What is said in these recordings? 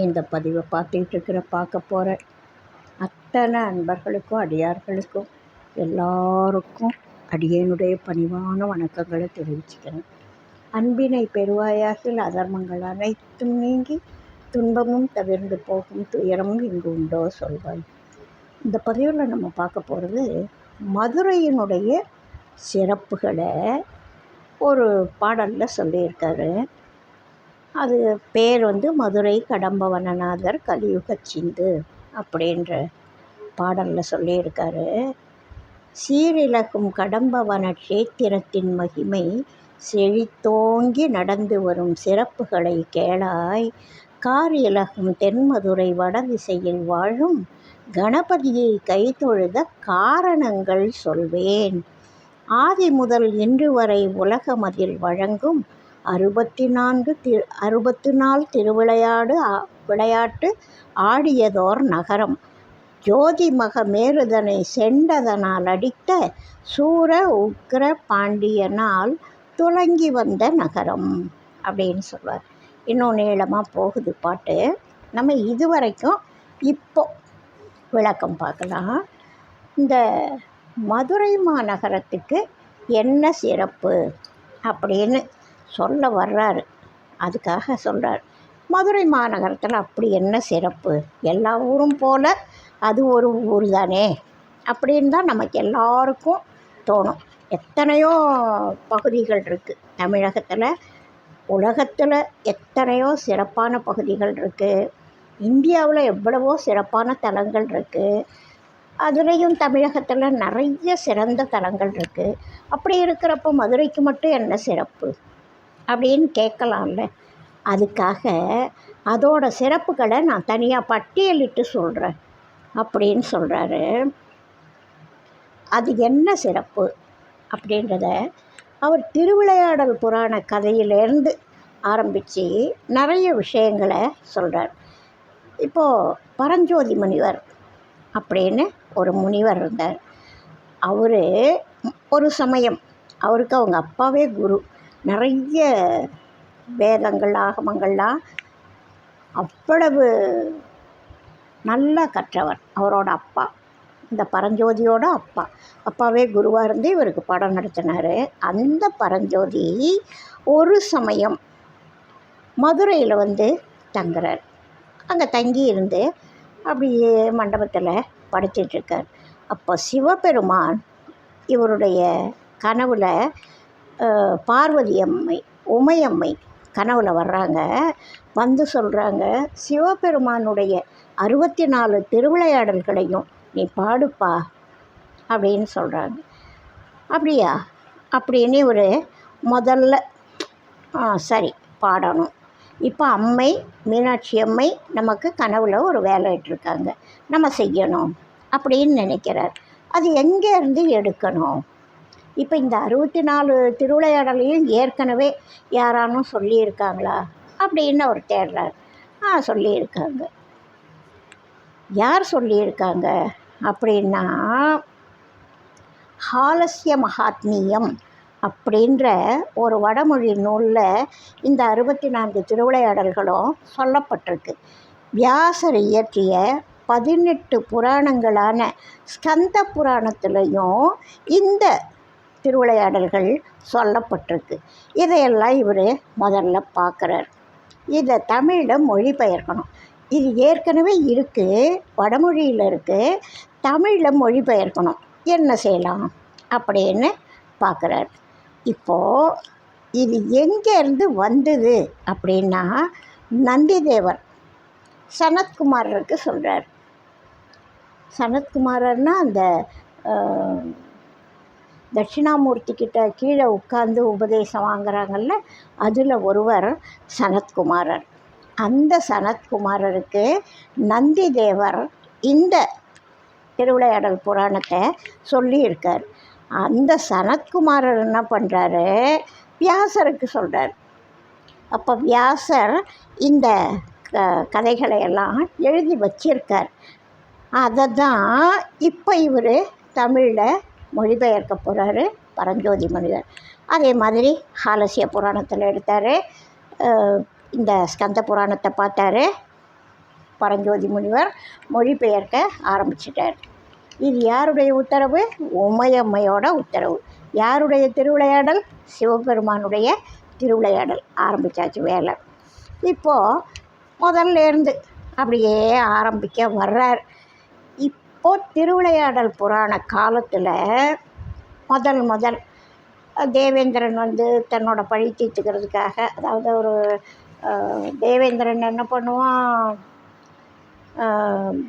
இந்த பதிவை பார்க்க போகிற அத்தனை அன்பர்களுக்கும் அடியார்களுக்கும் எல்லாருக்கும் அடியேனுடைய பணிவான வணக்கங்களை தெரிவிச்சுக்கிறேன். அன்பினை பெருவாயாகில் அதர்மங்கள் அனைத்தும் நீங்கி துன்பமும் தவிர்ந்து போகும் துயரமும் இங்கு உண்டோ சொல்வாய். இந்த பதிவில் நம்ம பார்க்க போகிறது மதுரையினுடைய சிறப்புகளை ஒரு பாடலில் சொல்லியிருக்காரு. அது பேர் மதுரை கடம்பவனநாதர் கலியுக சிந்து அப்படின்ற பாடலில் சொல்லியிருக்காரு. சீரிலகும் கடம்பவன க்ஷேத்திரத்தின் மகிமை செழித்தோங்கி நடந்து வரும் சிறப்புகளை கேளாய். காரிலகும் தென்மதுரை வடதிசையில் வாழும் கணபதியை கைதொழுத காரணங்கள் சொல்வேன். ஆதி முதல் இன்று வரை உலகமதில் வழங்கும் 64 விளையாட்டு ஆடியதோர் நகரம். ஜோதிமக மேருதனை செண்டதனால் அடித்த சூர உக்ர பாண்டியனால் துலங்கி வந்த நகரம் அப்படின்னு சொல்வார். இன்னும் நீளமாக போகுது பாட்டு. நம்ம இதுவரைக்கும் இப்போ விளக்கம் பார்க்கலாம். இந்த மதுரை மாநகரத்துக்கு என்ன சிறப்பு அப்படின்னு சொல்ல வர்றாரு. அதுக்காக சொல்கிறார், மதுரை மாநகரத்தில் அப்படி என்ன சிறப்பு, எல்லா ஊரும் போல் அது ஒரு ஊர் தானே அப்படின்னு தான் நமக்கு எல்லாருக்கும் தோணும். எத்தனையோ பகுதிகள் இருக்குது தமிழகத்தில், உலகத்தில் எத்தனையோ சிறப்பான பகுதிகள் இருக்குது, இந்தியாவில் எவ்வளவோ சிறப்பான தலங்கள் இருக்குது, அதுலேயும் தமிழகத்தில் நிறைய சிறந்த தலங்கள் இருக்குது. அப்படி இருக்கிறப்போ மதுரைக்கு மட்டும் என்ன சிறப்பு அப்படின்னு கேட்கலாம்ல. அதுக்காக அதோட சிறப்புகளை நான் தனியாக பட்டியலிட்டு சொல்கிறேன் அப்படின்னு சொல்கிறாரு. அது என்ன சிறப்பு அப்படின்றத அவர் திருவிளையாடல் புராண கதையிலேருந்து ஆரம்பித்து நிறைய விஷயங்களை சொல்கிறார். இப்போது பரஞ்சோதி முனிவர் அப்படின்னு ஒரு முனிவர் இருந்தார். அவர் ஒரு சமயம், அவருக்கு அவங்க அப்பாவே குரு, நிறைய வேதங்கள் ஆகமங்கள்லாம் அவ்வளவு நல்லா கற்றவர். அவரோட அப்பா, இந்த பரஞ்சோதியோட அப்பாவே குருவாக இருந்து இவருக்கு படம் நடத்தினார். அந்த பரஞ்சோதி ஒரு சமயம் மதுரையில் தங்குறார். அங்கே தங்கி இருந்து அப்படியே மண்டபத்தில் படுத்துட்ருக்கார். அப்போ சிவபெருமான் இவருடைய கனவுல பார்வதி அம்மை, உமையம்மை கனவுல வர்றாங்க. சொல்கிறாங்க, சிவபெருமானுடைய 64 திருவிளையாடல்களையும் நீ பாடுப்பா அப்படின்னு சொல்கிறாங்க. அப்படியா அப்படின்னு ஒரு முதல்ல சரி பாடணும். இப்போ அம்மை மீனாட்சி அம்மை நமக்கு கனவுல ஒரு வேலை இட்டிருக்காங்க, நம்ம செய்யணும் அப்படின்னு நினைக்கிறார். அது எங்கேருந்து எடுக்கணும்? இப்போ இந்த 64 திருவிளையாடலையும் ஏற்கனவே யாரானும் சொல்லியிருக்காங்களா அப்படின்னு அவர் தேடுறார். சொல்லியிருக்காங்க. யார் சொல்லியிருக்காங்க அப்படின்னா, ஹாலஸ்ய மகாத்மியம் அப்படின்ற ஒரு வடமொழி நூலில் இந்த 64 திருவிளையாடல்களும் சொல்லப்பட்டிருக்கு. வியாசர் இயற்றிய 18 புராணங்களான ஸ்கந்த புராணத்துலேயும் இந்த திருவிளையாடல்கள் சொல்லப்பட்டிருக்கு. இதையெல்லாம் இவர் முதல்ல பார்க்குறார். இதை தமிழில் மொழிபெயர்க்கணும். இது ஏற்கனவே இருக்குது, வடமொழியில் இருக்குது, தமிழில் மொழிபெயர்க்கணும். என்ன செய்யலாம் அப்படின்னு பார்க்குறார். இப்போது இது எங்கேருந்து வந்தது அப்படின்னா, நந்திதேவர் சனத்குமாரருக்கு சொல்கிறார். சனத்குமாரர்னா அந்த தட்சிணாமூர்த்தி கிட்ட கீழே உட்கார்ந்து உபதேசம் வாங்குறாங்கல்ல, அதில் ஒருவர் சனத்குமாரர். அந்த சனத்குமாரருக்கு நந்திதேவர் இந்த திருவிளையாடல் புராணத்தை சொல்லியிருக்கார். அந்த சனத்குமாரர் என்ன பண்ணுறாரு, வியாசருக்கு சொல்கிறார். அப்போ வியாசர் இந்த கதைகளை எல்லாம் எழுதி வச்சிருக்கார். அதை தான் இப்போ இவர் தமிழில் மொழிபெயர்க்க போகிறாரு பரஞ்சோதி முனிவர். அதே மாதிரி ஹாலஸ்ய புராணத்தில் எடுத்தார், இந்த ஸ்கந்த புராணத்தை பார்த்தாரு, பரஞ்சோதி முனிவர் மொழிபெயர்க்க ஆரம்பிச்சிட்டார். இது யாருடைய உத்தரவு? உமையம்மையோட உத்தரவு. யாருடைய திருவிளையாடல்? சிவபெருமானுடைய திருவிளையாடல். ஆரம்பித்தாச்சு வேலை. இப்போது முதல்ல இருந்து அப்படியே ஆரம்பிக்க வர்றார். இப்போது திருவிளையாடல் புராண காலத்தில் முதல் தேவேந்திரன் தன்னோட பழி தீர்த்துக்கிறதுக்காக, அதாவது ஒரு தேவேந்திரன் என்ன பண்ணுவான்,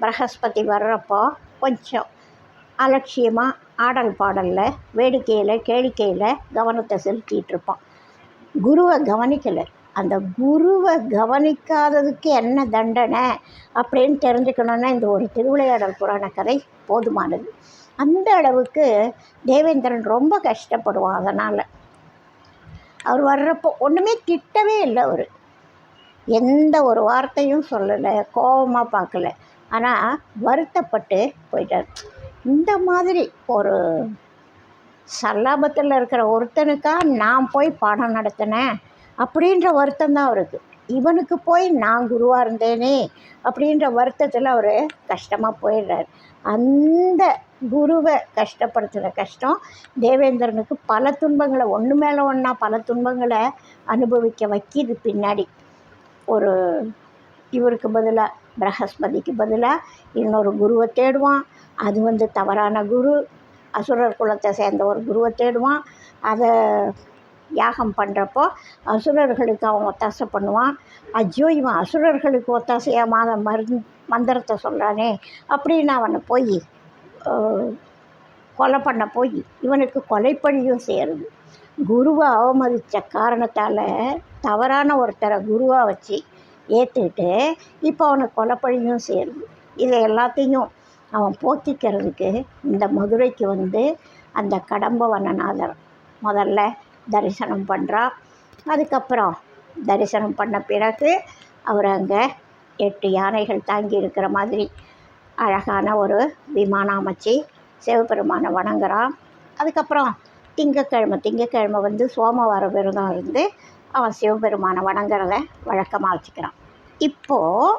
பிரகஸ்பதி வர்றப்போ கொஞ்சம் அலட்சியமாக ஆடல் பாடலில், வேடிக்கையில், கேளிக்கையில் கவனத்தை செலுத்திகிட்டு இருப்பான். குருவை கவனிக்கலை. அந்த குருவை கவனிக்காததுக்கு என்ன தண்டனை அப்படின்னு தெரிஞ்சுக்கணுன்னா இந்த ஒரு திருவிளையாடல் புராண கதை போதுமானது. அந்த அளவுக்கு தேவேந்திரன் ரொம்ப கஷ்டப்படுவான். அதனால் அவர் வர்றப்போ ஒன்றுமே திட்டவே இல்லை. அவர் எந்த ஒரு வார்த்தையும் சொல்லலை, கோபமாக பார்க்கல. ஆனால் வருத்தப்பட்டு போயிட்டார். இந்த மாதிரி ஒரு சல்லாபத்தில் இருக்கிற ஒருத்தனுக்காக நான் போய் பாடம் நடத்தினேன் அப்படின்ற வருத்தம் தான் அவருக்கு. இவனுக்கு போய் நான் குருவாக இருந்தேனே அப்படின்ற வருத்தத்தில் அவர் கஷ்டமாக போயிடுறார். அந்த குருவை கஷ்டப்படுத்துகிற கஷ்டம் தேவேந்திரனுக்கு பல துன்பங்களை, ஒன்று மேலே ஒன்றா பல துன்பங்களை அனுபவிக்க வைக்கிது. பின்னாடி ஒரு இவருக்கு பதிலாக, பிரகஸ்பதிக்கு பதிலாக இன்னொரு குருவை தேடுவான். அது தவறான குரு, அசுரர் குலத்தை சேர்ந்த ஒரு குருவை தேடுவான். அதை யாகம் பண்ணுறப்போ அசுரர்களுக்கு அவன் ஒத்தாசை பண்ணுவான். ஐயோ, இவன் அசுரர்களுக்கு ஒத்தாசையாக மந்திரத்தை சொல்கிறானே அப்படின்னு அவனை போய் கொலை பண்ண போய் இவனுக்கு கொலைப்பழியும் சேருது. குருவை அவமதித்த காரணத்தால் தவறான ஒருத்தரை குருவாக வச்சு ஏற்றுக்கிட்டு இப்போ அவனுக்கு கொலைப்பழியும் சேருது. இதை எல்லாத்தையும் அவன் போக்கிக்கிறதுக்கு இந்த மதுரைக்கு அந்த கடம்பவனநாதர் முதல்ல தரிசனம் பண்ணுறான். அதுக்கப்புறம் தரிசனம் பண்ண பிறகு அவர் அங்கே 8 யானைகள் தாங்கி இருக்கிற மாதிரி அழகான ஒரு விமானம் அமைச்சு சிவபெருமானை வணங்குறான். அதுக்கப்புறம் திங்கக்கிழமை சோமவார விரதம் இருந்து அவன் சிவபெருமானை வணங்குறத வழக்கமாக வச்சுக்கிறான். இப்போது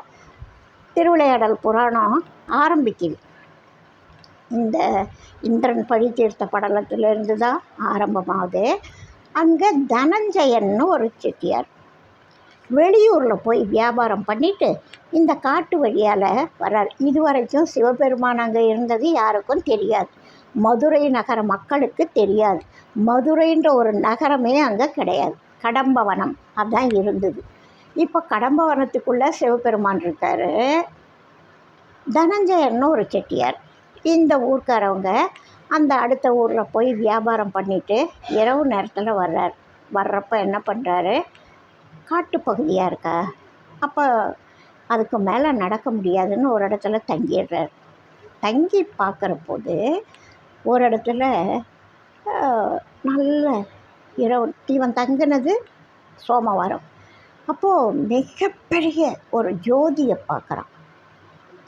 திருவிளையாடல் புராணம் ஆரம்பிக்குது. இந்த இந்திரன் பழி தீர்த்த படலத்திலிருந்து தான் ஆரம்பமாகுது. அங்கே தனஞ்சயன்னு ஒரு செட்டியார் வெளியூரில் போய் வியாபாரம் பண்ணிவிட்டு இந்த காட்டு வழியால் வர்றார். இதுவரைக்கும் சிவபெருமான் அங்கே இருந்தது யாருக்கும் தெரியாது. மதுரை நகர மக்களுக்கு தெரியாது. மதுரைன்ற ஒரு நகரமே அங்கே கிடையாது. கடம்பவனம் அதுதான் இருந்தது. இப்போ கடம்பவனத்துக்குள்ளே சிவபெருமான் இருக்கார். தனஞ்சயன்னு ஒரு செட்டியார். இந்த ஊர்க்காரவங்க அந்த அடுத்த ஊரில் போய் வியாபாரம் பண்ணிவிட்டு இரவு நேரத்தில் வர்றார். வர்றப்போ என்ன பண்ணுறாரு, காட்டுப்பகுதியாக இருக்கா, அப்போ அதுக்கு மேலே நடக்க முடியாதுன்னு ஒரு இடத்துல தங்கிடுறார். தங்கி பார்க்குற போது ஒரு இடத்துல நல்ல இரவு, இவன் தங்கினது சோமவாரம். அப்போது மிகப்பெரிய ஒரு ஜோதியை பார்க்குறான்.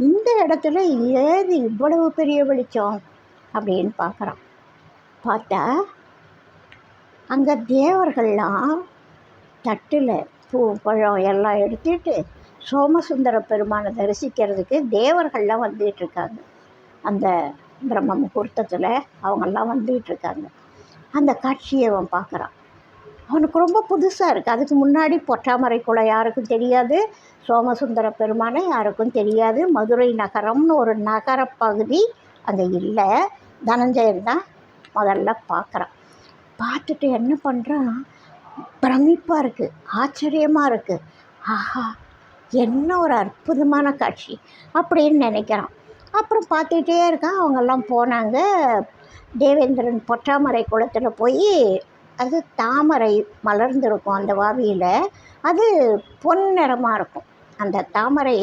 இந்த இடத்துல ஏது இவ்வளவு பெரிய வெளிச்சம் அப்படின்னு பார்க்குறான். பார்த்தா அங்கே தேவர்கள்லாம் தட்டில் பூ பழம் எல்லாம் எடுத்துகிட்டு சோமசுந்தர பெருமானை தரிசிக்கிறதுக்கு தேவர்கள்லாம் வந்துகிட்ருக்காங்க. அந்த பிரம்ம முகூர்த்தத்தில் அவங்கெல்லாம் வந்துகிட்ருக்காங்க. அந்த காட்சியை அவன் பார்க்குறான். அவனுக்கு ரொம்ப புதுசாக இருக்குது. அதுக்கு முன்னாடி பொற்றாமரை குளம் யாருக்கும் தெரியாது, சோமசுந்தர பெருமானை யாருக்கும் தெரியாது. மதுரை நகரம்னு ஒரு நகரப்பகுதி அங்கே இல்லை. தனஞ்சயன் தான் முதல்ல பார்க்குறான். பார்த்துட்டு என்ன பண்ணுறான், பிரமிப்பாக இருக்குது, ஆச்சரியமாக இருக்குது. ஆஹா, என்ன ஒரு அற்புதமான காட்சி அப்படின்னு நினைக்கிறான். அப்புறம் பார்த்துக்கிட்டே இருக்கான். அவங்கெல்லாம் போனாங்க. தேவேந்திரன் பொற்றாமரை குளத்தில் போய், அது தாமரை மலர்ந்துருக்கும் அந்த வாவியில், அது பொன்னிறமாக இருக்கும். அந்த தாமரை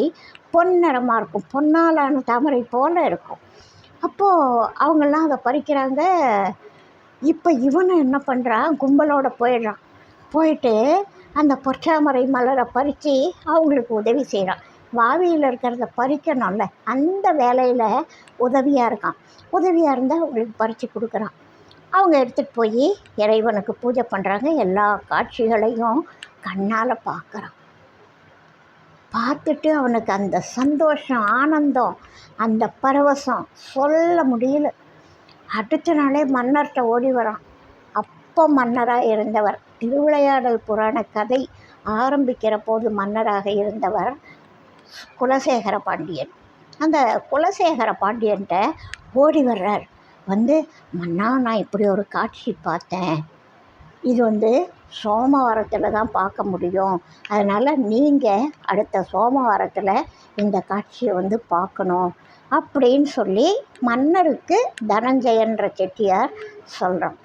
பொன்னிறமாக இருக்கும், பொன்னாலான தாமரை போல் இருக்கும். அப்போது அவங்கெல்லாம் அதை பறிக்கிறாங்க. இப்போ இவனை என்ன பண்ணுறான், கும்பலோடு போயிடுறான். போயிட்டு அந்த பொற்றாமரை மலரை பறித்து அவங்களுக்கு உதவி செய்கிறான். வாவியில் இருக்கிறத பறிக்கணும்ல, அந்த வேலையில் உதவியாக இருக்கான். உதவியாக இருந்தால் அவங்களுக்கு பறித்து கொடுக்குறான். அவங்க எடுத்துகிட்டு போய் இறைவனுக்கு பூஜை பண்ணுறாங்க. எல்லா காட்சிகளையும் கண்ணால் பார்க்குறான். பார்த்துட்டு அவனுக்கு அந்த சந்தோஷம், ஆனந்தம், அந்த பரவசம் சொல்ல முடியல. அடுத்த நாளே மன்னர்கிட்ட ஓடி வரான். அப்போ மன்னராக இருந்தவர், திருவிளையாடல் புராண கதை ஆரம்பிக்கிற போது மன்னராக இருந்தவர் குலசேகர பாண்டியன். அந்த குலசேகர பாண்டியன்கிட்ட ஓடி வர்றார். வந்து, மன்னா, நான் இப்படி ஒரு காட்சி பார்த்தேன். இது சோமவாரத்தில் தான் பார்க்க முடியும். அதனால் நீங்கள் அடுத்த சோமவாரத்தில் இந்த காட்சியை பார்க்கணும் அப்படின்னு சொல்லி மன்னருக்கு தனஞ்சயன்ற செட்டியார் சொல்கிறான்.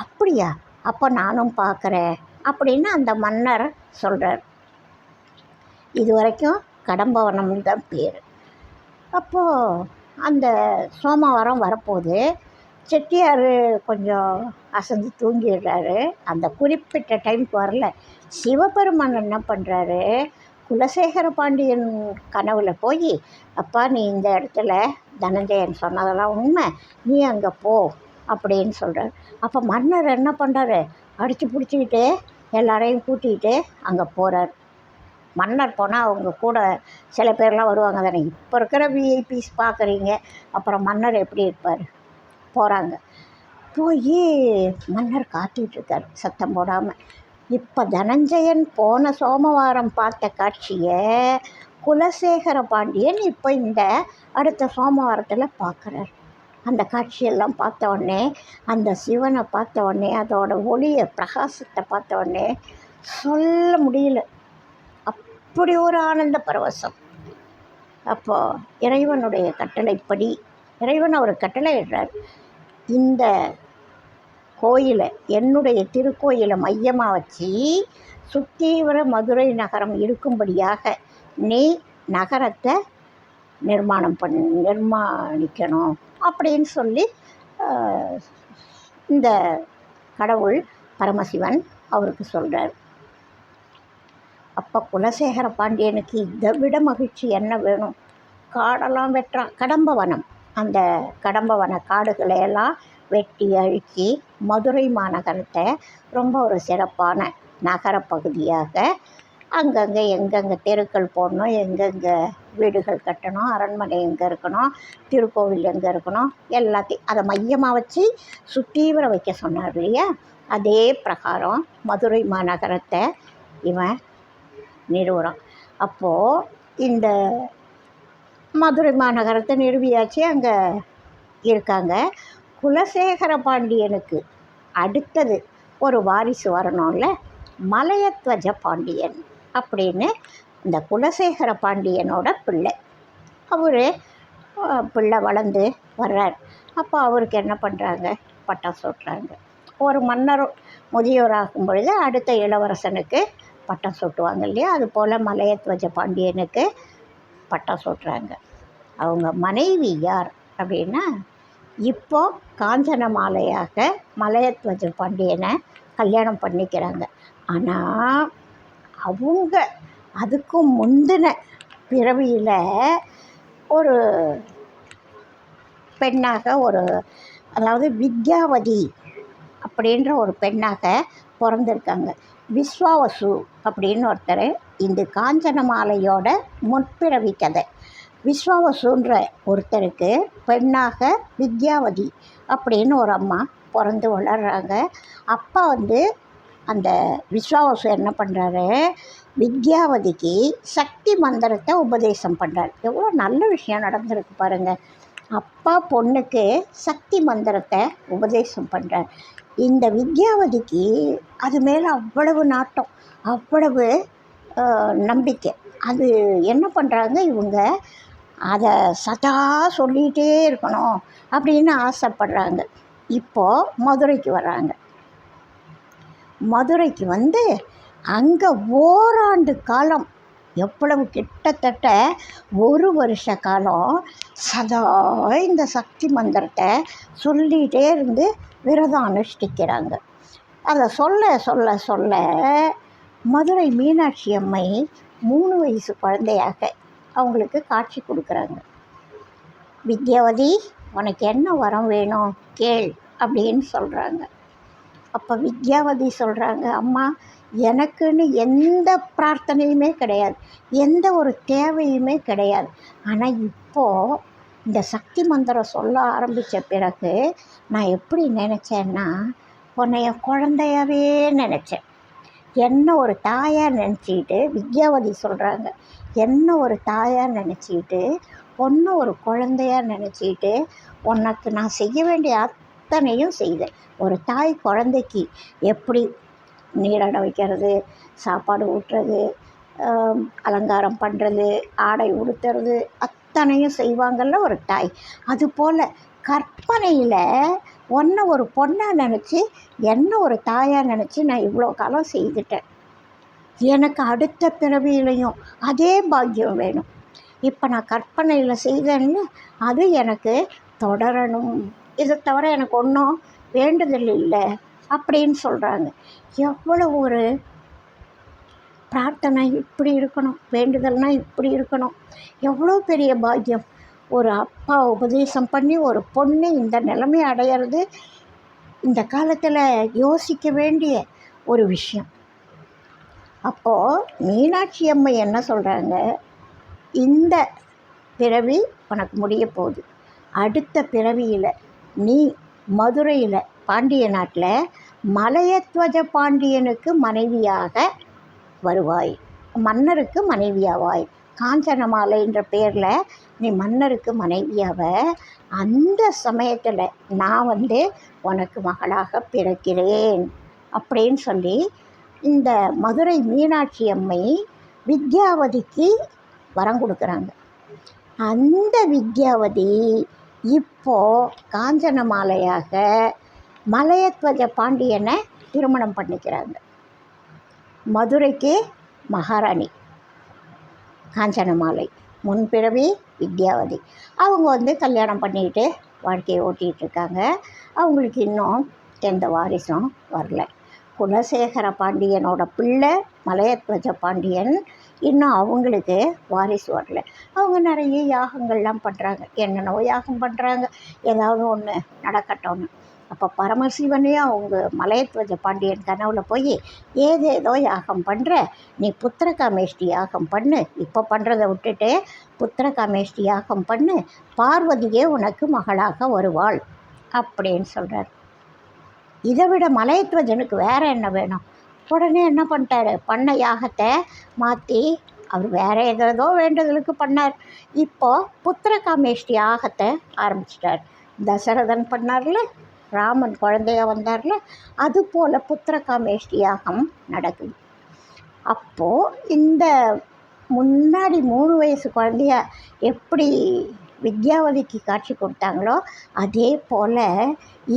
அப்படியா, அப்போ நானும் பார்க்குறேன் அப்படின்னு அந்த மன்னர் சொல்கிறார். இது வரைக்கும் கடம்பவனம் தான் பேர். அப்போது அந்த சோமவாரம் வரப்போது செட்டியார் கொஞ்சம் அசந்து தூங்கிடுறாரு. அந்த குறிப்பிட்ட டைமுக்கு வரல. சிவபெருமான் என்ன பண்ணுறாரு, குலசேகர பாண்டியன் கனவுல போய், அப்பா, நீ இந்த இடத்துல தனஞ்சயன் சொன்னதெல்லாம் உண்மை, நீ அங்கே போ அப்படின்னு சொல்கிறார். அப்போ மன்னர் என்ன பண்ணுறாரு, அடித்து பிடிச்சிக்கிட்டு எல்லாரையும் கூட்டிகிட்டு அங்கே போகிறார். மன்னர் போனால் அவங்க கூட சில பேர்லாம் வருவாங்க தானே. இப்போ இருக்கிற விஐபிஸ் பார்க்குறீங்க, அப்புறம் மன்னர் எப்படி இருப்பார். போகிறாங்க. போய் மன்னர் காத்துட்ருக்கார் சத்தம் போடாமல். இப்போ தனஞ்சயன் போன சோமவாரம் பார்த்த காட்சியை குலசேகர பாண்டியன் இப்போ இந்த அடுத்த சோமவாரத்தில் பார்க்குறார். அந்த காட்சியெல்லாம் பார்த்த உடனே, அந்த சிவனை பார்த்த உடனே, அதோட ஒளியை பிரகாசத்தை பார்த்த உடனே சொல்ல முடியல. அப்படி ஒரு ஆனந்த பரவசம். அப்போது இறைவனுடைய கட்டளைப்படி இறைவன் ஒரு கட்டளை இடுறார். இந்த கோயிலை, என்னுடைய திருக்கோயிலை மையமாக வச்சு சுத்தீவிர மதுரை நகரம் இருக்கும்படியாக நீ நகரத்தை நிர்மாணிக்கணும் அப்படின்னு சொல்லி இந்த கடவுள் பரமசிவன் அவருக்கு சொல்கிறார். அப்போ குலசேகர பாண்டியனுக்கு இதை விட மகிழ்ச்சி என்ன வேணும். காடெல்லாம் வெட்டுறான். கடம்பவனம், அந்த கடம்பவன காடுகளையெல்லாம் வெட்டி அழித்து மதுரை மாநகரத்தை ரொம்ப ஒரு சிறப்பான நகரப்பகுதியாக அங்கங்கே எங்கெங்கே தெருக்கள் போடணும், எங்கெங்கே வீடுகள் கட்டணும், அரண்மனை எங்கே இருக்கணும், திருக்கோவில் எங்கே இருக்கணும், எல்லாத்தையும் அதை மையமாக வச்சு சுத்தீவிர வைக்க சொன்னார் இல்லையா. அதே பிரகாரம் மதுரை மாநகரத்தை இவன் நிறுவுறான். அப்போது இந்த மதுரை மாநகரத்தை நிறுவியாச்சு, அங்கே இருக்காங்க. குலசேகர பாண்டியனுக்கு அடுத்தது ஒரு வாரிசு வரணும்ல, மலையத்வஜ பாண்டியன் அப்படின்னு இந்த குலசேகர பாண்டியனோட பிள்ளை. அவர் பிள்ளை வளர்ந்து வர்றார். அப்போ அவருக்கு என்ன பண்ணுறாங்க, பட்டம் சூட்டுறாங்க. ஒரு மன்னர் முதியோராகும் பொழுது அடுத்த இளவரசனுக்கு பட்டம் சூட்டுவாங்க இல்லையா, அதுபோல் மலையத்வஜ பாண்டியனுக்கு பட்டம் சூட்டுறாங்க. அவங்க மனைவி யார் அப்படின்னா, இப்போ காஞ்சன மாலையாக மலையத்வஜ பாண்டியனை கல்யாணம் பண்ணிக்கிறாங்க. ஆனால் அவங்க அதுக்கும் முந்தின பிறவியில் ஒரு பெண்ணாக, அதாவது வித்யாவதி அப்படின்ற ஒரு பெண்ணாக பிறந்திருக்காங்க. விஸ்வாவசு அப்படின்னு ஒருத்தர். இந்த காஞ்சன மாலையோட முற்பிறவி கதை. விஸ்வாவசுன்ற ஒருத்தருக்கு பெண்ணாக வித்யாவதி அப்படின்னு ஒரு அம்மா பிறந்து வளர்கிறாங்க. அப்பா அந்த விஸ்வாவசு என்ன பண்ணுறாரு, வித்யாவதிக்கு சக்தி மந்திரத்தை உபதேசம் பண்ணுறார். எவ்வளோ நல்ல விஷயம் நடந்திருக்கு பாருங்கள். அப்பா பொண்ணுக்கு சக்தி மந்திரத்தை உபதேசம் பண்ணுறார். இந்த வித்யாவதிக்கு அது மேலே அவ்வளவு நாட்டம், அவ்வளவு நம்பிக்கை. அது என்ன பண்ணுறாங்க, இவங்க அதை சதா சொல்லிகிட்டே இருக்கணும் அப்படின்னு ஆசைப்படுறாங்க. இப்போது மதுரைக்கு வர்றாங்க. மதுரைக்கு அங்கே ஓராண்டு காலம், எவ்வளவு கிட்டத்தட்ட ஒரு வருஷ காலம் சதா இந்த சக்தி மந்திரத்தை சொல்லிகிட்டே இருந்து விரதம் அனுஷ்டிக்கிறாங்க. அதை சொல்ல சொல்ல சொல்ல மதுரை மீனாட்சி அம்மை 3 வயசு குழந்தையாக அவங்களுக்கு காட்சி கொடுக்குறாங்க. வித்யாவதி, உனக்கு என்ன வரம் வேணும் கேள் அப்படின்னு சொல்கிறாங்க. அப்போ வித்யாவதி சொல்கிறாங்க, அம்மா, எனக்குன்னு எந்த பிரார்த்தனையுமே கிடையாது, எந்த ஒரு தேவையுமே கிடையாது. ஆனால் இப்போது இந்த சக்தி மந்திரம் சொல்ல ஆரம்பித்த பிறகு நான் எப்படி நினச்சேன்னா, உன்னைய குழந்தையாவே நினச்சேன். என்ன ஒரு தாயாக நினச்சிக்கிட்டு, வித்யாவதி சொல்கிறாங்க, என்ன ஒரு தாயாக நினச்சிக்கிட்டு, பொண்ணு ஒரு குழந்தையாக நினச்சிக்கிட்டு, உனக்கு நான் செய்ய வேண்டிய அத்தனையும் செய்தேன். ஒரு தாய் குழந்தைக்கு எப்படி நீராட வைக்கிறது, சாப்பாடு ஊட்டுறது, அலங்காரம் பண்ணுறது, ஆடை உடுத்துறது, அத்தனையும் செய்வாங்கள்ல ஒரு தாய். அதுபோல் கற்பனையில் ஒன்றை ஒரு பொண்ணாக நினச்சி, என்ன ஒரு தாயாக நினச்சி நான் இவ்வளோ காலம் செய்துட்டேன். எனக்கு அடுத்த பிறவியிலையும் அதே பாக்கியம் வேணும். இப்போ நான் கற்பனையில் செய்தேன்னு அது எனக்கு தொடரணும். இதை தவிர எனக்கு ஒன்றும் வேண்டுதல் இல்லை அப்படின்னு சொல்கிறாங்க. எவ்வளோ ஒரு பிரார்த்தனை இப்படி இருக்கணும், வேண்டுதல்னால் இப்படி இருக்கணும். எவ்வளோ பெரிய பாக்கியம். ஒரு அப்பா உபதேசம் பண்ணி ஒரு பொண்ணு இந்த நிலைமை அடையிறது இந்த காலத்தில் யோசிக்க வேண்டிய ஒரு விஷயம். அப்போது மீனாட்சி அம்மை என்ன சொல்கிறாங்க, இந்த பிறவி உனக்கு முடிய போகுது, அடுத்த பிறவியில் நீ மதுரையில் பாண்டிய நாட்டில் மலையத்வஜ பாண்டியனுக்கு மனைவியாக வருவாய், மன்னருக்கு மனைவியாவாய். காஞ்சனமாலைன்ற பேரில் நீ மன்னருக்கு மனைவியாவ. அந்த சமயத்தில் நான் உனக்கு மகளாக பிறக்கிறேன் அப்படின்னு சொல்லி இந்த மதுரை மீனாட்சி அம்மை வித்யாவதிக்கு வரம் கொடுக்குறாங்க. அந்த வித்யாவதி இப்போது காஞ்சனமாலையாக மலையத்வஜ பாண்டியனை திருமணம் பண்ணிக்கிறாங்க. மதுரைக்கு மகாராணி காஞ்சனமாலை, முன்பிறவி வித்யாவதி. அவங்க கல்யாணம் பண்ணிக்கிட்டு வாழ்க்கையை ஓட்டிகிட்டு இருக்காங்க. அவங்களுக்கு இன்னும் எந்த வாரிசும் வரல. குலசேகர பாண்டியனோட பிள்ளை மலையத்வஜ பாண்டியன், இன்னும் அவங்களுக்கு வாரிசு வரல. அவங்க நிறைய யாகங்கள்லாம் பண்ணுறாங்க, என்னென்னவோ யாகம் பண்ணுறாங்க, ஏதாவது ஒன்று நடக்கட்டும்னு. அப்போ பரமசிவனே அவங்க மலையத்வஜ பாண்டியன் கனவுல போய், ஏதேதோ யாகம் பண்ணுற, நீ புத்திரகாமேஷ்டி யாகம் பண்ணு, இப்போ பண்ணுறதை விட்டுட்டு புத்திரகாமேஷ்டி யாகம் பண்ணு, பார்வதியே உனக்கு மகளாக வருவாள் அப்படின்னு சொல்கிறார். இதை விட மலையத்வஜனுக்கு வேறு என்ன வேணும்? உடனே என்ன பண்ணிட்டாரு, பண்ண யாகத்தை மாற்றி அவர் வேறு ஏதோ வேண்டுதலுக்கு பண்ணார். இப்போது புத்திரகாமேஷ்டி யாகத்தை ஆரம்பிச்சிட்டார். தசரதன் பண்ணார்ல, ராமன் குழந்தையாக வந்தார்ல, அதுபோல் புத்திரகாமேஷ்டி யாகம் நடக்குது. அப்போது இந்த முன்னாடி 3 வயசு குழந்தைய எப்படி வித்யாவதிக்கு காட்சி கொடுத்தாங்களோ, அதே போல்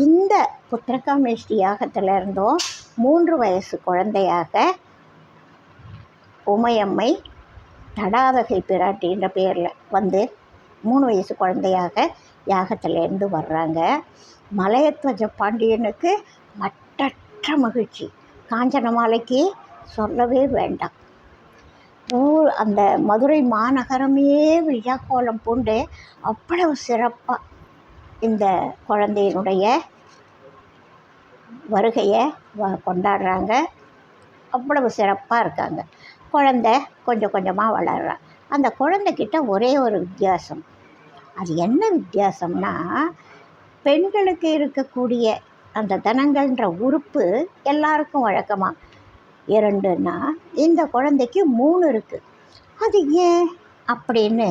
இந்த புத்திரகாமேஷ்டி யாகத்தில் இருந்தோம் 3 வயசு குழந்தையாக உமையம்மை தடாதகை பிராட்டின்ற பேரில் 3 வயசு குழந்தையாக யாகத்திலேருந்து வர்றாங்க. மலையத்வஜ பாண்டியனுக்கு மட்டற்ற மகிழ்ச்சி. காஞ்சனமாலைக்கு சொல்லவே வேண்டாம். அந்த மதுரை மாநகரமே விழா கோலம் பூண்டு அவ்வளவு சிறப்பாக இந்த குழந்தையினுடைய வருகையை கொண்டாடுறாங்க. அவ்வளவு சிறப்பாக இருக்காங்க. குழந்தை கொஞ்சம் கொஞ்சமாக வளர்றான். அந்த குழந்தைக்கிட்ட ஒரே ஒரு வித்தியாசம். அது என்ன வித்தியாசம்னா, பெண்களுக்கு இருக்கக்கூடிய அந்த தனங்கள்ன்ற உறுப்பு எல்லாருக்கும் வழக்கமாக 2ன்னா, இந்த குழந்தைக்கு 3 இருக்குது. அது ஏன் அப்படின்னு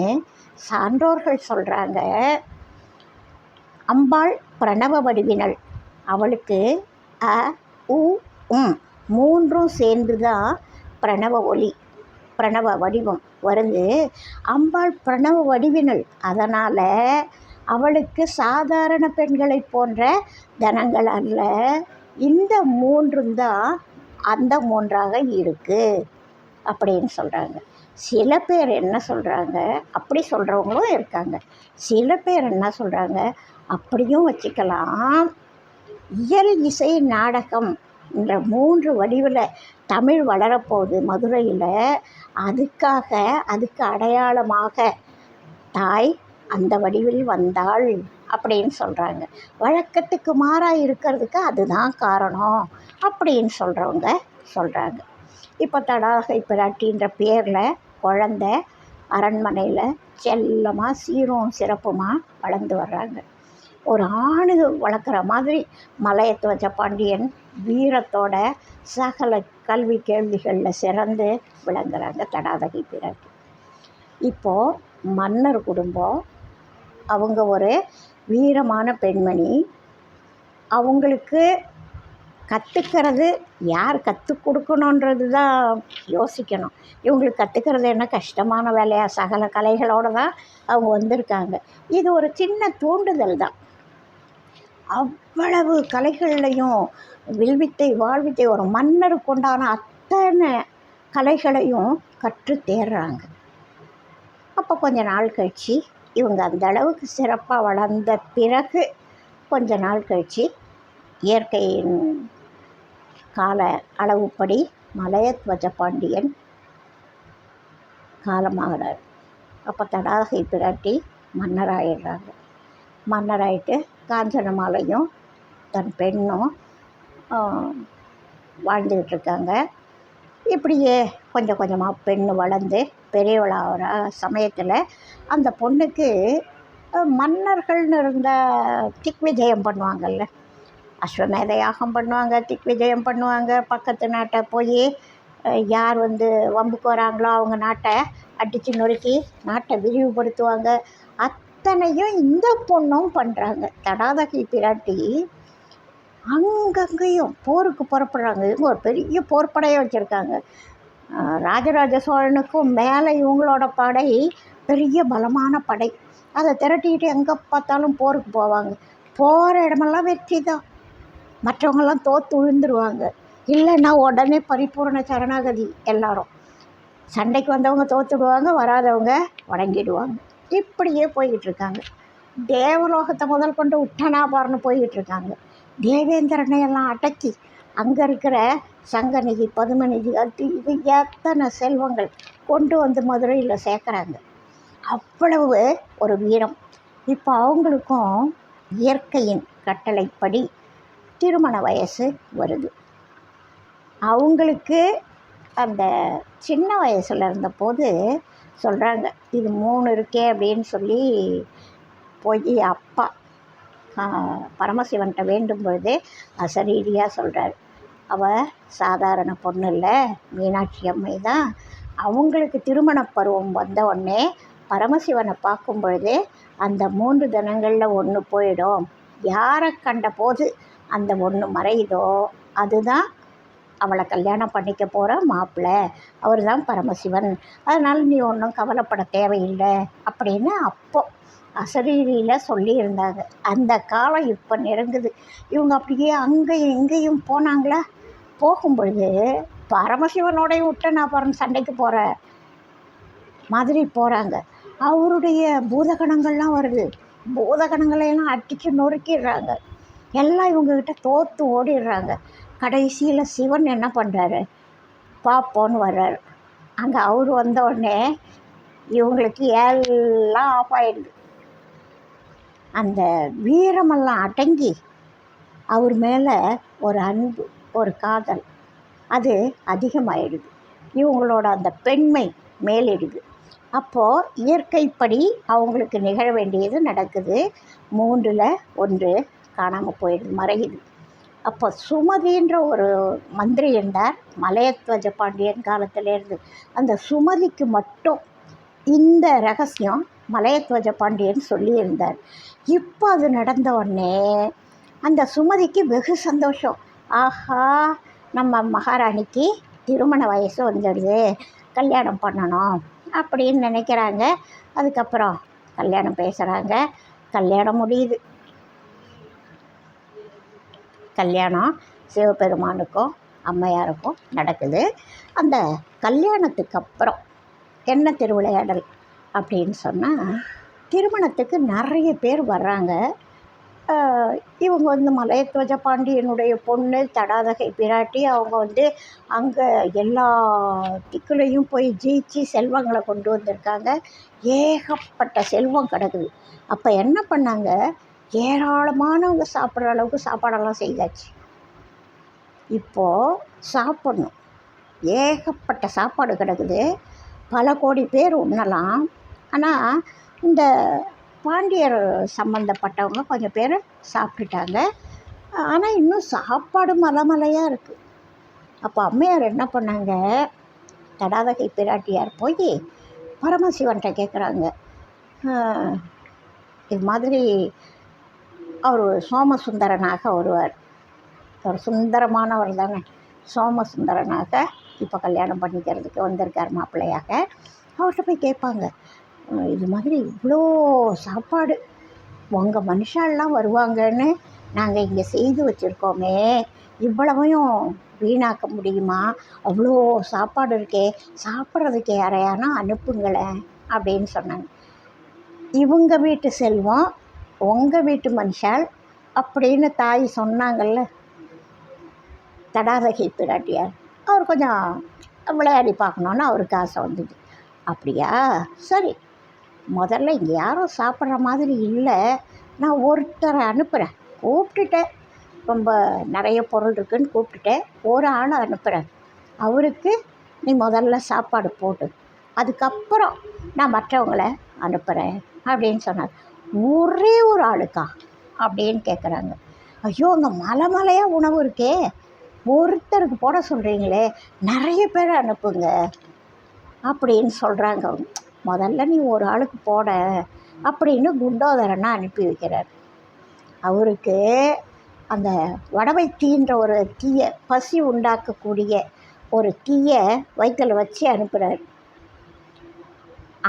சான்றோர்கள் சொல்கிறாங்க. அம்பாள் பிரணவ வடிவினள். அவளுக்கு அ உ உம் 3ம் சேர்ந்து தான் பிரணவ ஒலி, பிரணவ வடிவம் வருது. அம்பாள் பிரணவ வடிவினள். அதனால் அவளுக்கு சாதாரண பெண்களை போன்ற தனங்கள் அல்ல, இந்த 3ம் தான் அந்த 3ஆக இருக்குது அப்படின்னு சொல்கிறாங்க. சில பேர் என்ன சொல்கிறாங்க, அப்படி சொல்கிறவங்களும் இருக்காங்க. சில பேர் என்ன சொல்கிறாங்க, அப்படியும் வச்சுக்கலாம், இயல் இசை நாடகம் என்ற 3 வடிவில் தமிழ் வளரப்போகுது மதுரையில், அதுக்கு அடையாளமாக தாய் அந்த வடிவில் வந்தாள் அப்படின்னு சொல்கிறாங்க. வழக்கத்துக்கு மாறாக இருக்கிறதுக்கு அதுதான் காரணம் அப்படின்னு சொல்கிறவங்க சொல்கிறாங்க. இப்போ தடாகை பிராட்டின்ற பேரில் குழந்த அரண்மனையில் செல்லமாக சீரும் சிறப்புமாக வளர்ந்து வர்றாங்க. ஒரு ஆணு வளர்க்குற மாதிரி மலையத்துவஜ பாண்டியன் வீரத்தோட சகல கல்வி கேள்விகளில் சிறந்து விளங்குறாங்க தடாதகை பிராட்டி. இப்போது மன்னர் குடும்பம், அவங்க ஒரு வீரமான பெண்மணி. அவங்களுக்கு கற்றுக்கிறது யார் கற்றுக் கொடுக்கணுன்றது தான் யோசிக்கணும். இவங்களுக்கு கற்றுக்கிறது என்ன கஷ்டமான வேலையாக? சகல கலைகளோடு தான் அவங்க வந்திருக்காங்க. இது ஒரு சின்ன தூண்டுதல் தான். அவ்வளவு கலைகள்லையும் வில்வித்தை வாழ்வித்தை ஒரு மன்னருக்கு உண்டான அத்தனை கலைகளையும் கற்று தேர்றாங்க. அப்போ கொஞ்ச நாள் கழித்து இவங்க அந்த அளவுக்கு சிறப்பாக வளர்ந்த பிறகு கொஞ்ச நாள் கழித்து இயற்கையின் கால அளவுப்படி மலையத்வஜ பாண்டியன் காலமாகிறார். அப்போ தடாகை பிராட்டி மன்னராகிடுறாங்க. மன்னராயிட்டு காஞ்சனமாலையும் தன் பெண்ணும் வாழ்ந்துக்கிட்டு இருக்காங்க. இப்படியே கொஞ்சம் கொஞ்சமாக பெண்ணு வளர்ந்து பெரியவளாகிற சமயத்தில் அந்த பொண்ணுக்கு மன்னர்கள்னு இருந்த திக்விஜயம் பண்ணுவாங்கள்ல, அஸ்வமேத யாகம் பண்ணுவாங்க, திக்விஜயம் பண்ணுவாங்க. பக்கத்து நாட்டை போய் யார் வம்புக்கு வராங்களோ அவங்க நாட்டை அடித்து நொறுக்கி நாட்டை விரிவுபடுத்துவாங்க. அத்தனையும் இந்த பொண்ணும் பண்ணுறாங்க. தடாதகை பிராட்டி அங்கங்கேயும் போருக்கு புறப்படுறாங்க. இவங்க ஒரு பெரிய போர்ப்படையை வச்சுருக்காங்க. ராஜராஜ சோழனுக்கும் மேலே இவங்களோட படை பெரிய பலமான படை. அதை திரட்டிக்கிட்டு எங்கே பார்த்தாலும் போருக்கு போவாங்க. போகிற இடமெல்லாம் வெற்றி தான். மற்றவங்கெல்லாம் தோற்று விழுந்துருவாங்க. இல்லைன்னா உடனே பரிபூர்ண சரணாகதி. எல்லாரும் சண்டைக்கு வந்தவங்க தோற்றுடுவாங்க, வராதவங்க வணங்கிடுவாங்க. இப்படியே போய்கிட்டுருக்காங்க. தேவலோகத்தை முதல் கொண்டு உட்டனாபார்னு போய்கிட்டுருக்காங்க. தேவேந்திரனை எல்லாம் அடக்கி அங்கே இருக்கிற சங்கநிதி, பதுமநிதி, அது இது எத்தனை செல்வங்கள் கொண்டு மதுரையில் சேர்க்குறாங்க. அவ்வளவு ஒரு வீரம். இப்போ அவங்களுக்கும் இயற்கையின் கட்டளைப்படி திருமண வயசு வருது. அவங்களுக்கு அந்த சின்ன வயசில் இருந்தபோது சொல்கிறாங்க, இது 3 இருக்கே அப்படின்னு சொல்லி போய் அப்பா பரமசிவன்கிட்ட வேண்டும் பொழுது அசரீரியாக சொல்கிறார். அவள் சாதாரண பொண்ணு இல்லை, மீனாட்சி அம்மை தான். அவங்களுக்கு திருமண பருவம் வந்த உடனே பரமசிவனை பார்க்கும் பொழுது அந்த 3 தினங்களில் 1 போயிடும். யாரை கண்ட போது அந்த 1 மறையுதோ அதுதான் அவளை கல்யாணம் பண்ணிக்க போகிற மாப்பிள்ளை, அவர் தான் பரமசிவன். அதனால் நீ ஒன்றும் கவலைப்பட தேவையில்லை அப்படின்னு அப்போ அசரீரியில் சொல்லியிருந்தாங்க. அந்த காலம் இப்போ நெருங்குது. இவங்க அப்படியே அங்கேயும் இங்கேயும் போனாங்களா. போகும்பொழுது பரமசிவனோடைய உட்டனாபுரம் சண்டைக்கு போகிற மாதிரி போகிறாங்க. அவருடைய பூதகணங்கள்லாம் வருது. பூதகணங்களையெல்லாம் அடித்து நொறுக்கிடுறாங்க. எல்லாம் இவங்கக்கிட்ட தோற்று ஓடிடுறாங்க. கடைசியில் சிவன் என்ன பண்ணுறாரு, பார்ப்போன்னு வர்றாரு. அங்கே அவர் வந்த உடனே இவங்களுக்கு எல்லாம் ஆஃப் ஆகிடுது. அந்த வீரமெல்லாம் அடங்கி அவர் மேலே ஒரு அன்பு, ஒரு காதல் அது அதிகமாகிடுது. இவங்களோட அந்த பெண்மை மேலிடுது. அப்போது இயற்கைப்படி அவங்களுக்கு நிகழ வேண்டியது நடக்குது. 3ல் 1 காணாமல் போயிடுது, மறையுது. அப்போ சுமதின்ற ஒரு மந்திரி இருந்தார் மலையத்வஜ பாண்டியன் காலத்திலேருந்து. அந்த சுமதிக்கு மட்டும் இந்த ரகசியம் மலையத்வஜ பாண்டியன் சொல்லியிருந்தார். இப்போ அது நடந்த உடனே அந்த சுமதிக்கு வெகு சந்தோஷம். ஆஹா, நம்ம மகாராணிக்கு திருமண வயசு வந்துடுது, கல்யாணம் பண்ணணும் அப்படின்னு நினைக்கிறாங்க. அதுக்கப்புறம் கல்யாணம் பேசுகிறாங்க. கல்யாணம் முடியுது. கல்யாணம் சிவபெருமானுக்கும் அம்மையாருக்கும் நடக்குது. அந்த கல்யாணத்துக்கு அப்புறம் என்ன திருவிளையாடல் அப்படின்னு சொன்னால், திருமணத்துக்கு நிறைய பேர் வர்றாங்க. இவங்க மலையத்வஜ பாண்டியனுடைய பொண்ணு தடாதகை பிராட்டி. அவங்க அங்கே எல்லா திக்குலையும் போய் ஜெயிச்சு செல்வங்களை கொண்டு வந்திருக்காங்க. ஏகப்பட்ட செல்வம் கிடக்குது. அப்போ என்ன பண்ணாங்க, ஏராளமானவங்க சாப்பிட்ற அளவுக்கு சாப்பாடெல்லாம் செய்தாச்சு. இப்போது சாப்பிட்ணும். ஏகப்பட்ட சாப்பாடு கிடக்குது, பல கோடி பேர் உண்ணலாம். ஆனால் இந்த பாண்டியர் சம்மந்தப்பட்டவங்க கொஞ்சம் பேர் சாப்பிட்டுட்டாங்க. ஆனால் இன்னும் சாப்பாடு மலையாக இருக்குது. அப்போ அம்மையார் என்ன பண்ணாங்க, தடாதகை பிராட்டியார் போய் பரமசிவன்கிட்ட கேட்குறாங்க, இது மாதிரி அவர் சோமசுந்தரனாக வருவார், ஒரு சுந்தரமானவர் தானே, சோமசுந்தரனாக இப்போ கல்யாணம் பண்ணிக்கிறதுக்கு வந்திருக்கார் மாப்பிள்ளையாக. அவர்கிட்ட போய் கேட்பாங்க, இது மாதிரி இவ்வளோ சாப்பாடு உங்கள் மனுஷாலெலாம் வருவாங்கன்னு நாங்கள் இங்கே செய்து வச்சுருக்கோமே, இவ்வளவையும் வீணாக்க முடியுமா? அவ்வளோ சாப்பாடு இருக்கே, சாப்பிட்றதுக்கு யாரையானா அனுப்புங்களேன் அப்படின்னு சொன்னாங்க. இவங்க வீட்டு செல்வம் உங்கள் வீட்டு மனுஷால் அப்படின்னு தாய் சொன்னாங்கல்ல தடாதகை பிராட்டியார். அவர் கொஞ்சம் விளையாடி பார்க்கணுன்னு அவருக்கு ஆசை வந்தது. அப்படியா, சரி, முதல்ல இங்கே யாரும் சாப்பிட்ற மாதிரி இல்லை, நான் ஒருத்தரை அனுப்புகிறேன், கூப்பிட்டுட்டேன், ரொம்ப நிறைய பொருள் இருக்குதுன்னு கூப்பிட்டுட்டேன், ஒரு ஆளை அனுப்புகிறேன், அவருக்கு நீ முதல்ல சாப்பாடு போட்டு அதுக்கப்புறம் நான் மற்றவங்கள அனுப்புகிறேன் அப்படின்னு சொன்னார். ஒரே ஒரு ஆளுக்கா அப்படின்னு கேட்குறாங்க. ஐயோ, அங்கே மலையாக உணவு இருக்கே, ஒருத்தருக்கு போட சொல்கிறீங்களே, நிறைய பேர் அனுப்புங்க அப்படின்னு சொல்கிறாங்க. முதல்ல நீ ஒரு ஆளுக்கு போட அப்படின்னு குண்டோதரனை அனுப்பி வைக்கிறார். அவருக்கு அந்த வடவை தீன்ற ஒரு தீயை, பசி உண்டாக்கக்கூடிய ஒரு தீயை வயிற்றில் வச்சு அனுப்புகிறார்.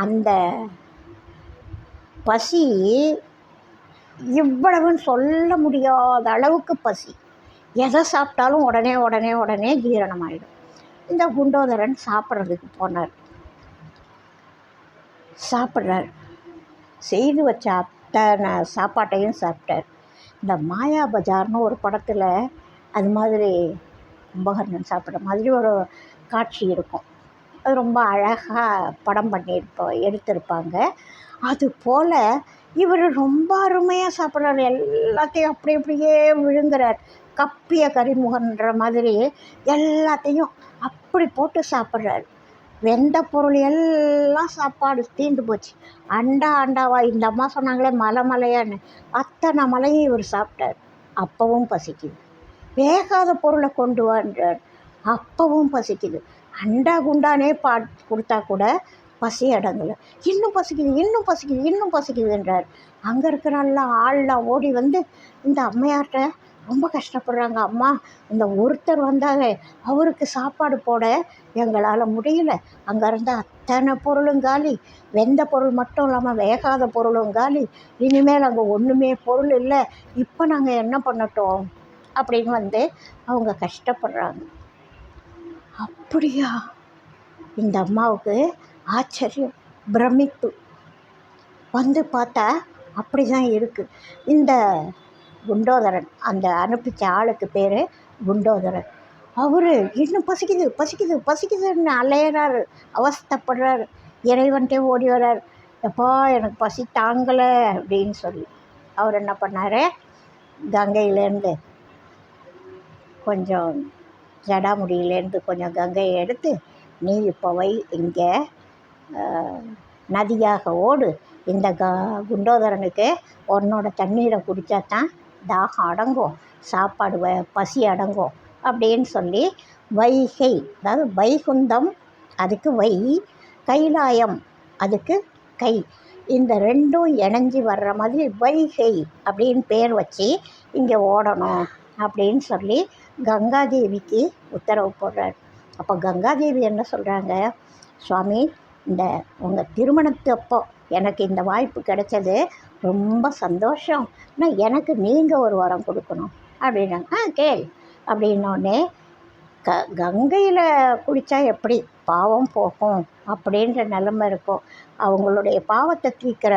அந்த பசி இவ்வளவுன்னு சொல்ல முடியாத அளவுக்கு பசி, எதை சாப்பிட்டாலும் உடனே உடனே உடனே ஜீரணமாயிடும். இந்த குண்டோதரன் சாப்பிட்றதுக்கு போனார். சாப்பிட்றார், செய்து வச்ச அத்தனை சாப்பாட்டையும் சாப்பிட்டார். இந்த மாயா பஜார்னு ஒரு படத்தில் அது மாதிரி கும்பகர்ணன் சாப்பிட்ற மாதிரி ஒரு காட்சி இருக்கும். அது ரொம்ப அழகாக படம் எடுத்திருப்பாங்க. அதுபோல் இவர் ரொம்ப அருமையாக சாப்பிட்றாரு, எல்லாத்தையும் அப்படி அப்படியே விழுங்குறார். கப்பிய கரிமுகன்ற மாதிரி எல்லாத்தையும் அப்படி போட்டு சாப்பிட்றாரு. வெந்த பொருள் எல்லாம் சாப்பாடு தீர்ந்து போச்சு. அண்டாவாக இந்த அம்மா சொன்னாங்களே மலையான்னு, அத்தனை மலையும் இவர் சாப்பிட்டார். அப்பவும் பசிக்குது. வேகாத பொருளை கொண்டு வான்றார், அப்பவும் பசிக்குது. அண்டா குண்டானே கொடுத்தா கூட பசி அடங்கலை. இன்னும் பசிக்குதுன்றார். அங்கே இருக்கிற ஆள்லாம் ஓடி வந்து இந்த அம்மையார்கிட்ட ரொம்ப கஷ்டப்படுறாங்க. அம்மா, இந்த ஒருத்தர் வந்தாங்க, அவருக்கு சாப்பாடு போட எங்களால் முடியல, அங்கே இருந்த அத்தனை பொருளும் காலி, வெந்த பொருள் மட்டும் இல்லாமல் வேகாத பொருளும் காலி, இனிமேல் அங்கே ஒன்றுமே பொருள் இல்லை, இப்போ நாங்கள் என்ன பண்ணட்டோம் அப்படின்னு வந்து அவங்க கஷ்டப்படுறாங்க. அப்படியா? இந்த அம்மாவுக்கு ஆச்சரியம், பிரமிப்பு வந்து பார்த்தா அப்படி தான் இருக்குது. இந்த குண்டோதரன், அந்த அனுப்பிச்ச ஆளுக்கு பேர் குண்டோதரன், அவர் இன்னும் பசிக்குதுன்னு அலையிறாரு, அவஸ்தைப்படுறாரு. இறைவன்ட்டே ஓடி வர்றார், எப்பா எனக்கு பசி தாங்கலை அப்படின்னு சொல்லி. அவர் என்ன பண்ணார், கங்கையிலேருந்து கொஞ்சம் ஜடாமுடியிலேருந்து கொஞ்சம் கங்கையை எடுத்து, நீ இப்போ இங்கே நதியாக ஓடு, இந்த குண்டோதரனுக்கு உன்னோட தண்ணீரை குடித்தா தான் தாகம் அடங்கும், சாப்பாடு பசி அடங்கும் அப்படின்னு சொல்லி வைகை, அதாவது வைகுந்தம் அதுக்கு வை, கைலாயம் அதுக்கு கை, இந்த ரெண்டும் இணைஞ்சி வர்ற மாதிரி வைகை அப்படின்னு பேர் வச்சு இங்கே ஓடணும் அப்படின்னு சொல்லி கங்காதேவிக்கு உத்தரவு போடுறார். அப்போ கங்காதேவி என்ன சொல்கிறாங்க, சுவாமி, இந்த உங்கள் திருமணத்து அப்போ எனக்கு இந்த வாய்ப்பு கிடைச்சது ரொம்ப சந்தோஷம், ஆனால் எனக்கு நீங்கள் ஒரு வரம் கொடுக்கணும் அப்படின்னாங்க. கேள் அப்படின்னோடனே, கங்கையில் குடித்தா எப்படி பாவம் போகும் அப்படின்ற நிலைமை இருக்கும், அவங்களுடைய பாவத்தை தீர்க்கிற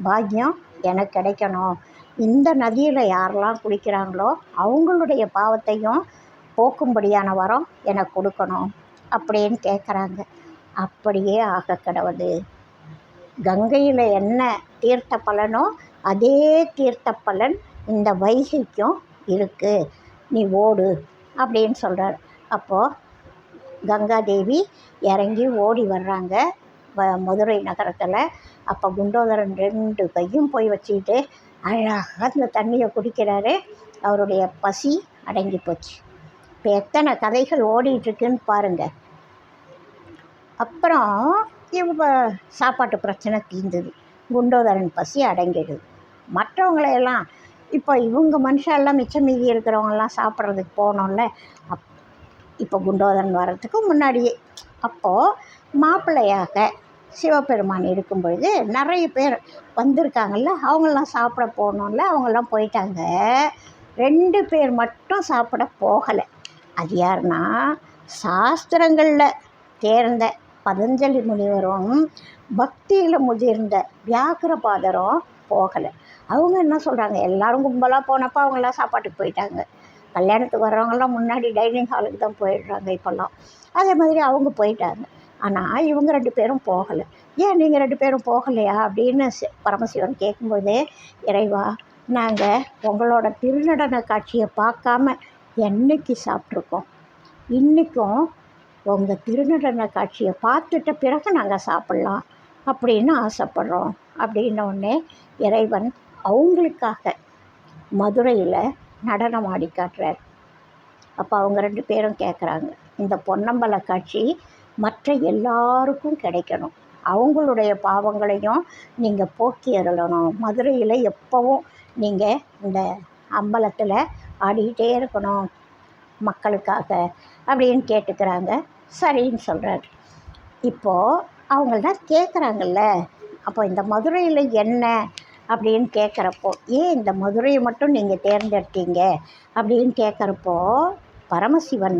பாக்கியம் எனக்கு கிடைக்கணும், இந்த நதியில் யாரெல்லாம் குளிக்கிறாங்களோ அவங்களுடைய பாவத்தையும் போக்கும்படியான வரம் எனக்கு கொடுக்கணும் அப்படின்னு கேட்குறாங்க. அப்படியே ஆக கடவுது. கங்கையில் என்ன தீர்த்த பலனோ அதே தீர்த்த பலன் இந்த வைகைக்கும் இருக்குது, நீ ஓடு அப்படின்னு சொல்கிறார். அப்போது கங்காதேவி இறங்கி ஓடி வர்றாங்க மதுரை நகரத்தில். அப்போ குண்டோதரன் 2 கையும் போய் வச்சுக்கிட்டு அழகாக அந்த தண்ணியை குடிக்கிறாரு. அவருடைய பசி அடங்கி போச்சு. இப்போ எத்தனை கதைகள் ஓடிட்டுருக்குன்னு பாருங்கள். அப்புறம் இவங்க சாப்பாட்டு பிரச்சனை தீர்ந்தது, குண்டோதரன் பசி அடங்கிடுது. மற்றவங்களையெல்லாம் இப்போ இவங்க மனுஷெல்லாம் மிச்சம் மீதி இருக்கிறவங்கெல்லாம் சாப்பிட்றதுக்கு போனோம்ல. இப்போ குண்டோதரன் வர்றதுக்கு முன்னாடியே அப்போது மாப்பிள்ளையாக சிவபெருமான் இருக்கும் பொழுது நிறைய பேர் வந்திருக்காங்கல்ல, அவங்களாம் சாப்பிட போனோம்ல. அவங்கெல்லாம் போயிட்டாங்க. 2 பேர் மட்டும் சாப்பிட போகலை. அது யாருன்னா, சாஸ்திரங்களில் தேர்ந்த பதஞ்சலி முனிவரும் பக்தியில் முதிர்ந்த வியாக்கிரபாதரும் போகலை. அவங்க என்ன சொல்கிறாங்க, எல்லோரும் கும்பலாக போனப்போ அவங்களாம் சாப்பாட்டுக்கு போயிட்டாங்க. கல்யாணத்துக்கு வர்றவங்களாம் முன்னாடி டைனிங் ஹாலுக்கு தான் போயிடுறாங்க இப்போல்லாம். அதே மாதிரி அவங்க போயிட்டாங்க. ஆனால் இவங்க 2 பேரும் போகலை. ஏன் நீங்கள் 2 பேரும் போகலையா அப்படின்னு பரமசிவன் கேட்கும்போதே, இறைவா, நாங்கள் உங்களோட திருநடன காட்சியை பார்க்காம என்னைக்கு சாப்பிட்ருக்கோம், இன்றைக்கும் உங்கள் திருநடன காட்சியை பார்த்துட்ட பிறகு நாங்கள் சாப்பிட்லாம் அப்படின்னு ஆசைப்படுறோம் அப்படின்னோடனே இறைவன் அவங்களுக்காக மதுரையில் நடனம் ஆடி காட்டுறார். அப்போ அவங்க 2 பேரும் கேட்குறாங்க, இந்த பொன்னம்பல காட்சி மற்ற எல்லாருக்கும் கிடைக்கணும், அவங்களுடைய பாவங்களையும் நீங்கள் போக்கி அருளணும், மதுரையில் எப்போவும் நீங்கள் இந்த அம்பலத்தில் ஆடிக்கிட்டே இருக்கணும் மக்களுக்காக அப்படின்னு கேட்டுக்கிறாங்க. சரின்னு சொல்கிறார். இப்போது அவங்கள்தான் கேட்குறாங்கல்ல, அப்போ இந்த மதுரையில் என்ன அப்படின்னு கேட்குறப்போ, ஏன் இந்த மதுரையை மட்டும் நீங்கள் தேர்ந்தெடுத்தீங்க அப்படின்னு கேட்குறப்போ பரமசிவன்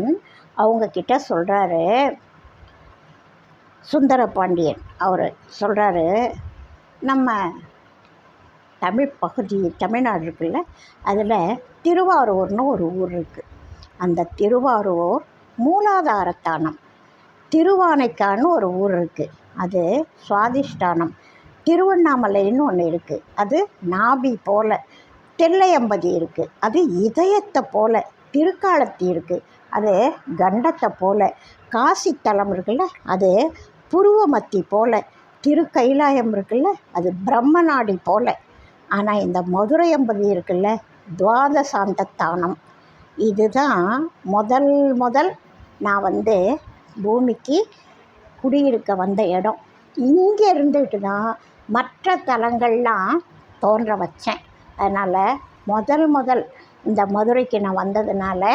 அவங்கக்கிட்ட சொல்கிறாரு. சுந்தர பாண்டியன் அவர் சொல்கிறாரு, நம்ம தமிழ்நாடு இருக்குல்ல, அதில் திருவாரூர்னு ஒரு ஊர் இருக்குது. அந்த திருவாரூர் மூலாதாரத்தானம். திருவானைக்கான்னு ஒரு ஊர் இருக்குது, அது சுவாதிஷ்டானம். திருவண்ணாமலைன்னு ஒன்று இருக்குது, அது நாபி போல். தில்லையம்பதி இருக்குது, அது இதயத்தை போல். திருக்காலத்தி இருக்குது, அது கண்டத்தை போல். காசித்தலம் இருக்குல்ல, அது புருவமத்தி போல். திருக்கைலாயம் இருக்குல்ல, அது பிரம்மநாடி போல். ஆனால் இந்த மதுரையம்பதி இருக்குல்ல, துவாதசாந்தத்தானம். இதுதான் முதல் நான் பூமிக்கு குடியிருக்க வந்த இடம். இங்கே இருந்துட்டு தான் மற்ற தலங்கள்லாம் தோன்ற வச்சேன். அதனால் முதல் இந்த மதுரைக்கு நான் வந்ததுனால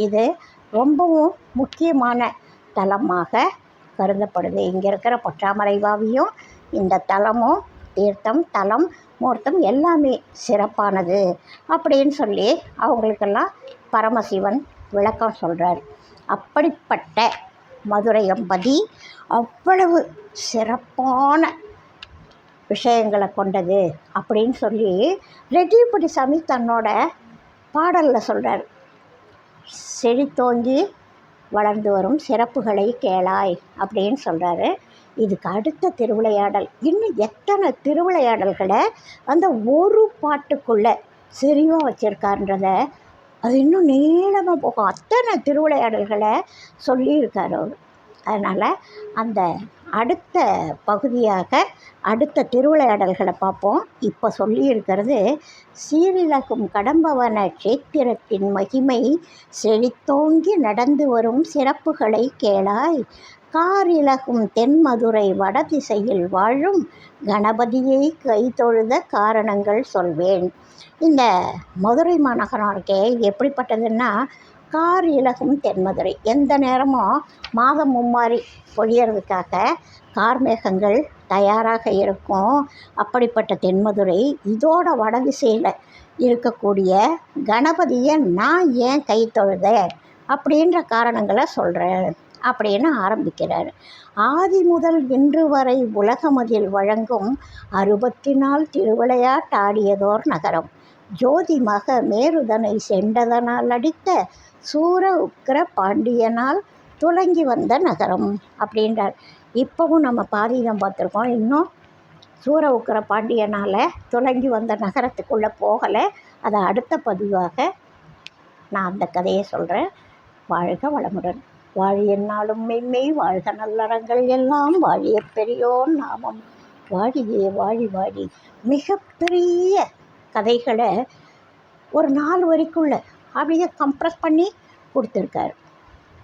இது ரொம்பவும் முக்கியமான தலமாக கருதப்படுது. இங்கே இருக்கிற பொற்றாமரைவாவியும் இந்த தலமும் தீர்த்தம், தலம், மூர்த்தம் எல்லாமே சிறப்பானது அப்படின்னு சொல்லி அவங்களுக்கெல்லாம் பரமசிவன் விளக்கம் சொல்கிறார். அப்படிப்பட்ட மதுரையம்பதி அவ்வளவு சிறப்பான விஷயங்களை கொண்டது அப்படின்னு சொல்லி ரெட்டியப்பட்டி சாமி தன்னோட பாடலில் சொல்கிறார். செழித்தோங்கி வளர்ந்து வரும் சிறப்புகளை கேளாய் அப்படின்னு சொல்கிறாரு. இதுக்கு அடுத்த திருவிளையாடல், இன்னும் எத்தனை திருவிளையாடல்களை அந்த ஒரு பாட்டுக்குள்ளே செறிவாக வச்சுருக்காருன்றத, அது இன்னும் நீளமாக போகும். அத்தனை திருவிளையாடல்களை சொல்லியிருக்கார் அவர். அதனால் அந்த அடுத்த பகுதியாக அடுத்த திருவிளையாடல்களை பார்ப்போம். இப்போ சொல்லியிருக்கிறது, சீரிலகும் கடம்பவன க்ஷேத்திரத்தின் மகிமை செழித்தோங்கி நடந்து வரும் சிறப்புகளை கேளாய், காரிலகும் தென்மதுரை வடதிசையில் வாழும் கணபதியை கைதொழுத காரணங்கள் சொல்வேன். இந்த மதுரை மாநகரம் இருக்கே, எப்படிப்பட்டதுன்னா, கார் இலகும் தென்மதுரை. எந்த நேரமும் மாதம் மும்மாரி பொழியறதுக்காக கார்மேகங்கள் தயாராக இருக்கும். அப்படிப்பட்ட தென்மதுரை, இதோட வடதிசையில் இருக்கக்கூடிய கணபதியை நான் ஏன் கை தொழுதேன் அப்படின்ற காரணங்களை சொல்கிறேன் அப்படின்னு ஆரம்பிக்கிறார். ஆதி முதல் இன்று வரை உலகமதில் வழங்கும் 64 திருவிளையாட்டாடியதோர் நகரம். ஜோதி மக மேருதனை சென்றதனால் அடித்த சூர உக்கிர பாண்டியனால் துலங்கி வந்த நகரம் அப்படின்றார். இப்போவும் நம்ம பாதிதான் பார்த்துருக்கோம். இன்னும் சூர உக்கிர பாண்டியனால் துலங்கி வந்த நகரத்துக்குள்ளே போகலை. அதை அடுத்த பதிவாக நான் அந்த கதையை சொல்கிறேன். வாழ்க வளமுடன். வாழி என்னாலும் மென்மை வாழ்க நல்லறங்கள் எல்லாம் வாழிய பெரியோர் நாமம் வாழியே வாழி வாழி. மிகப்பெரிய கதைகளை ஒரு 4 வரிக்குள்ள அப்படியே கம்ப்ரெஸ் பண்ணி கொடுத்துருக்காரு.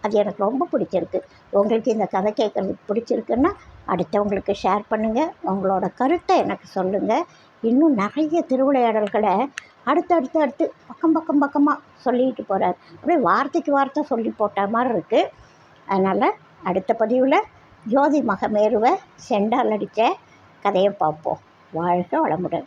அது எனக்கு ரொம்ப பிடிச்சிருக்கு. உங்களுக்கு இந்த கதை கேட்குறதுக்கு பிடிச்சிருக்குன்னா அடுத்தவங்களுக்கு ஷேர் பண்ணுங்கள். உங்களோட கருத்தை எனக்கு சொல்லுங்கள். இன்னும் நிறைய திருவிளையாடல்களை அடுத்து பக்கமாக சொல்லிட்டு போகிறார். அப்படியே வார்த்தைக்கு வார்த்தை சொல்லி போட்ட மாதிரி இருக்குது. அதனால் அடுத்த பதிவில் ஜோதி மகமேருவை செண்டால் அடித்த கதையை பார்ப்போம். வாழ்க வளமுடன்.